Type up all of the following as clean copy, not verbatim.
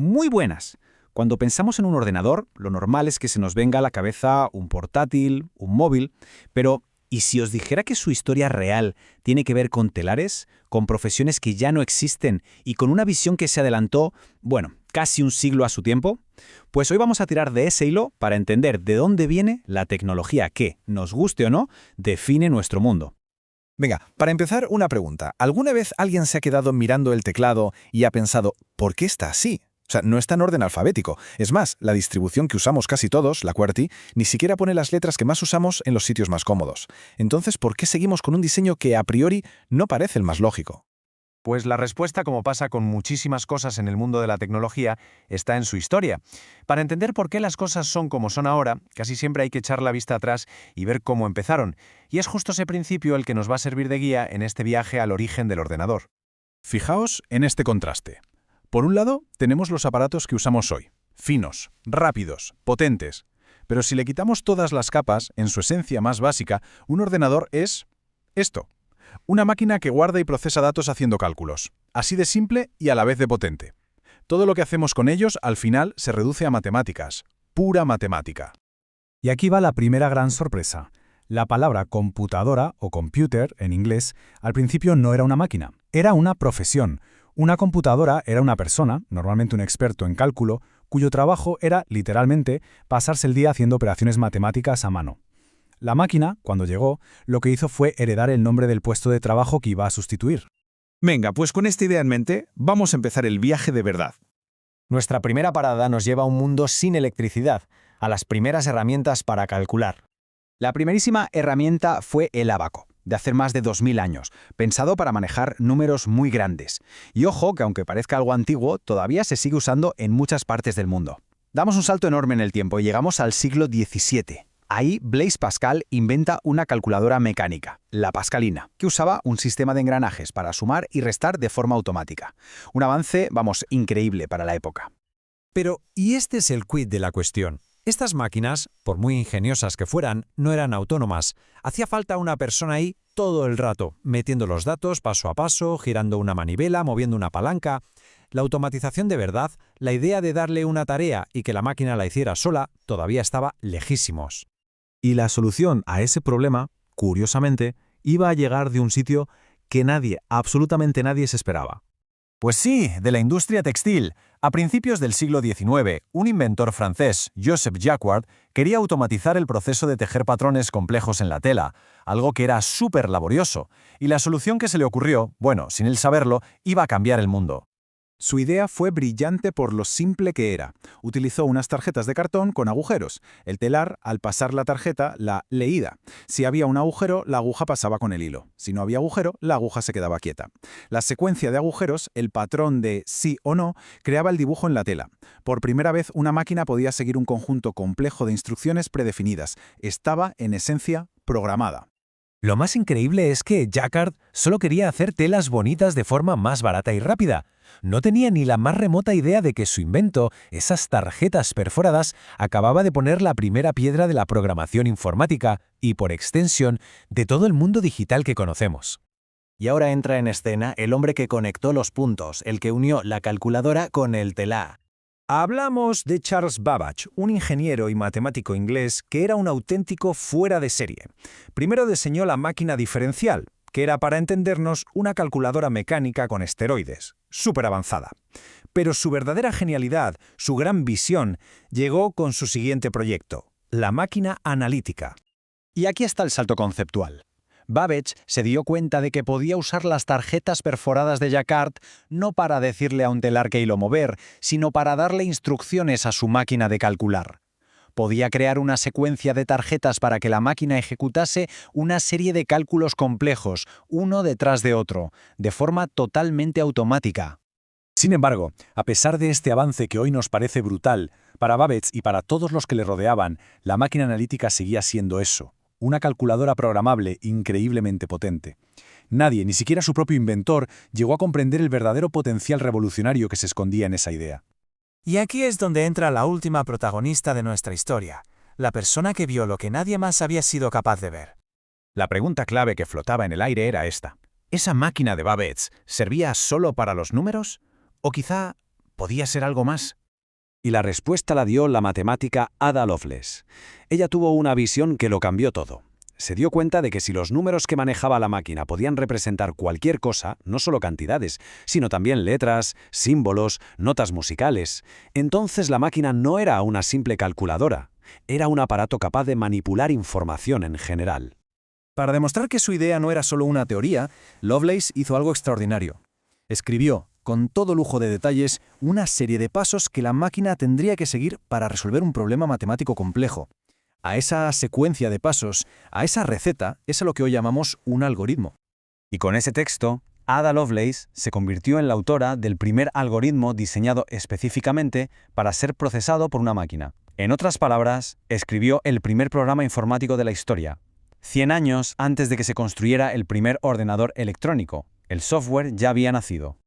muy buenas. Cuando pensamos en un ordenador, lo normal es que se nos venga a la cabeza un portátil, un móvil, pero ¿y si os dijera que su historia real tiene que ver con telares, con profesiones que ya no existen y con una visión que se adelantó, bueno, casi un siglo a su tiempo? Pues hoy vamos a tirar de ese hilo para entender de dónde viene la tecnología que, nos guste o no, define nuestro mundo. Venga, para empezar, una pregunta. ¿Alguna vez alguien se ha quedado mirando el teclado y ha pensado, ¿por qué está así? O sea, no está en orden alfabético. Es más, la distribución que usamos casi todos, la QWERTY, ni siquiera pone las letras que más usamos en los sitios más cómodos. Entonces, ¿por qué seguimos con un diseño que a priori no parece el más lógico? Pues la respuesta, como pasa con muchísimas cosas en el mundo de la tecnología, está en su historia. Para entender por qué las cosas son como son ahora, casi siempre hay que echar la vista atrás y ver cómo empezaron. Y es justo ese principio el que nos va a servir de guía en este viaje al origen del ordenador. Fijaos en este contraste. Por un lado, tenemos los aparatos que usamos hoy, finos, rápidos, potentes. Pero si le quitamos todas las capas, en su esencia más básica, un ordenador es esto. Una máquina que guarda y procesa datos haciendo cálculos. Así de simple y a la vez de potente. Todo lo que hacemos con ellos, al final, se reduce a matemáticas. Pura matemática. Y aquí va la primera gran sorpresa. La palabra computadora o computer, en inglés, al principio no era una máquina, era una profesión. Una computadora era una persona, normalmente un experto en cálculo, cuyo trabajo era, literalmente, pasarse el día haciendo operaciones matemáticas a mano. La máquina, cuando llegó, lo que hizo fue heredar el nombre del puesto de trabajo que iba a sustituir. Venga, pues con esta idea en mente, vamos a empezar el viaje de verdad. Nuestra primera parada nos lleva a un mundo sin electricidad, a las primeras herramientas para calcular. La primerísima herramienta fue el ábaco, de hace más de 2000 años, pensado para manejar números muy grandes. Y ojo, que aunque parezca algo antiguo, todavía se sigue usando en muchas partes del mundo. Damos un salto enorme en el tiempo y llegamos al siglo XVII. Ahí, Blaise Pascal inventa una calculadora mecánica, la pascalina, que usaba un sistema de engranajes para sumar y restar de forma automática. Un avance, increíble para la época. Pero, y este es el quid de la cuestión. Estas máquinas, por muy ingeniosas que fueran, no eran autónomas. Hacía falta una persona ahí todo el rato, metiendo los datos paso a paso, girando una manivela, moviendo una palanca. La automatización de verdad, la idea de darle una tarea y que la máquina la hiciera sola, todavía estaba lejísimos. Y la solución a ese problema, curiosamente, iba a llegar de un sitio que nadie, absolutamente nadie se esperaba. Pues sí, de la industria textil. A principios del siglo XIX, un inventor francés, Joseph Jacquard, quería automatizar el proceso de tejer patrones complejos en la tela, algo que era súper laborioso. Y la solución que se le ocurrió, bueno, sin él saberlo, iba a cambiar el mundo. Su idea fue brillante por lo simple que era. Utilizó unas tarjetas de cartón con agujeros. El telar, al pasar la tarjeta, la leía. Si había un agujero, la aguja pasaba con el hilo. Si no había agujero, la aguja se quedaba quieta. La secuencia de agujeros, el patrón de sí o no, creaba el dibujo en la tela. Por primera vez, una máquina podía seguir un conjunto complejo de instrucciones predefinidas. Estaba, en esencia, programada. Lo más increíble es que Jacquard solo quería hacer telas bonitas de forma más barata y rápida. No tenía ni la más remota idea de que su invento, esas tarjetas perforadas, acababa de poner la primera piedra de la programación informática y, por extensión, de todo el mundo digital que conocemos. Y ahora entra en escena el hombre que conectó los puntos, el que unió la calculadora con el telar. Hablamos de Charles Babbage, un ingeniero y matemático inglés que era un auténtico fuera de serie. Primero diseñó la máquina diferencial, que era, para entendernos, una calculadora mecánica con esteroides, súper avanzada. Pero su verdadera genialidad, su gran visión, llegó con su siguiente proyecto, la máquina analítica. Y aquí está el salto conceptual. Babbage se dio cuenta de que podía usar las tarjetas perforadas de Jacquard no para decirle a un telar qué hilo mover, sino para darle instrucciones a su máquina de calcular. Podía crear una secuencia de tarjetas para que la máquina ejecutase una serie de cálculos complejos, uno detrás de otro, de forma totalmente automática. Sin embargo, a pesar de este avance que hoy nos parece brutal, para Babbage y para todos los que le rodeaban, la máquina analítica seguía siendo eso. Una calculadora programable increíblemente potente. Nadie, ni siquiera su propio inventor, llegó a comprender el verdadero potencial revolucionario que se escondía en esa idea. Y aquí es donde entra la última protagonista de nuestra historia, la persona que vio lo que nadie más había sido capaz de ver. La pregunta clave que flotaba en el aire era esta. ¿Esa máquina de Babbage servía solo para los números? ¿O quizá ¿Podía ser algo más? Y la respuesta la dio la matemática Ada Lovelace. Ella tuvo una visión que lo cambió todo. Se dio cuenta de que si los números que manejaba la máquina podían representar cualquier cosa, no solo cantidades, sino también letras, símbolos, notas musicales, entonces la máquina no era una simple calculadora, era un aparato capaz de manipular información en general. Para demostrar que su idea no era solo una teoría, Lovelace hizo algo extraordinario. Escribió, con todo lujo de detalles, una serie de pasos que la máquina tendría que seguir para resolver un problema matemático complejo. A esa secuencia de pasos, a esa receta, es a lo que hoy llamamos un algoritmo. Y con ese texto, Ada Lovelace se convirtió en la autora del primer algoritmo diseñado específicamente para ser procesado por una máquina. En otras palabras, escribió el primer programa informático de la historia, 100 años antes de que se construyera el primer ordenador electrónico. El software ya había nacido.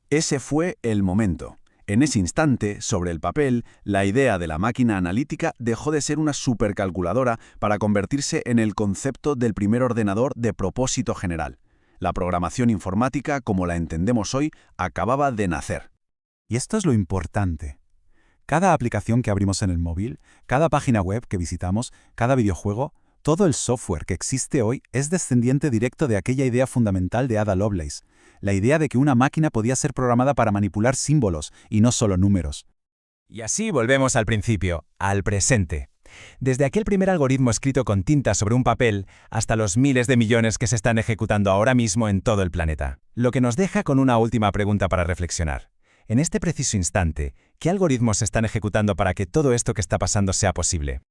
Ese fue el momento. En ese instante, sobre el papel, la idea de la máquina analítica dejó de ser una supercalculadora para convertirse en el concepto del primer ordenador de propósito general. La programación informática, como la entendemos hoy, acababa de nacer. Y esto es lo importante. Cada aplicación que abrimos en el móvil, cada página web que visitamos, cada videojuego, todo el software que existe hoy es descendiente directo de aquella idea fundamental de Ada Lovelace, la idea de que una máquina podía ser programada para manipular símbolos y no solo números. Y así volvemos al principio, al presente. Desde aquel primer algoritmo escrito con tinta sobre un papel hasta los miles de millones que se están ejecutando ahora mismo en todo el planeta. Lo que nos deja con una última pregunta para reflexionar. En este preciso instante, ¿qué algoritmos se están ejecutando para que todo esto que está pasando sea posible?